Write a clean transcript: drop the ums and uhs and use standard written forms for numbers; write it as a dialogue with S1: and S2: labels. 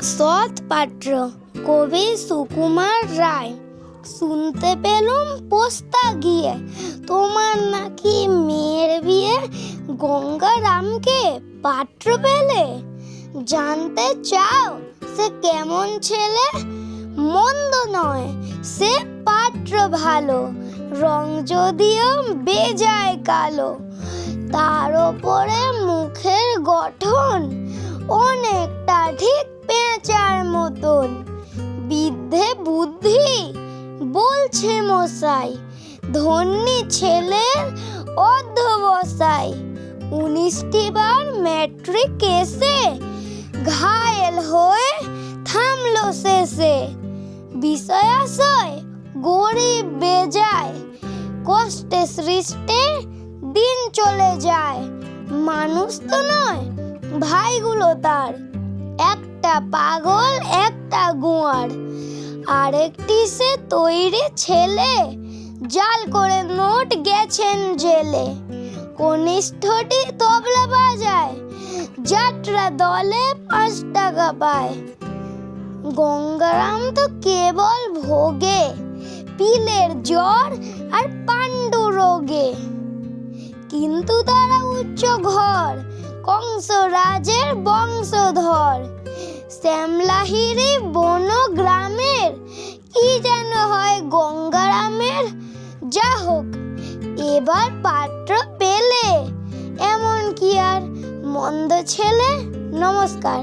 S1: সৎ পাত্র কবি সুকুমার রায়। শুনতে পেলুম পোস্তা গিয়ে তোমার নাকি মেয়ের বিয়ে, গঙ্গারামকে পাত্র পেলে? জানতে চাও সে কেমন ছেলে? মন্দ নয় সে পাত্র ভালো, রং যদিও বেজায় কালো। তার ওপরে মুখের গঠন অনেকটা ঠিক পেঁচার মতন। বিদ্ধে বুদ্ধি বলছে মশাই, ধন্যী ছেলের অধ্যবসাই। 19টি বার ম্যাট্রিক এসে ঘায়েল হয়ে থামলো শেষে। বিষয়াশয় গরিব বেজায়, কষ্টে সৃষ্টে দিন চলে যায়। মানুষ তো নয় ভাইগুলো তার, একটা পাগল একটা গুয়ার। আরেকটি সে তৈরি ছেলে, জাল করে নোট গেছেন জেলে। কনিষ্ঠটি তবলা বাজায়, যাত্রা দলে 5 টাকা পায়। গঙ্গারাম তো কেবল ভোগে পিলের জ্বর আর পাণ্ডু রোগে। কিন্তু তারা উচ্চ ঘর, কংস রাজের বংশধর। শ্যামলাহিরি বন গ্রামের, কি যেন হয় গঙ্গারামের। যা হোক এবার পাত্র পেলে, এমন কি আর মন্দ ছেলে। নমস্কার।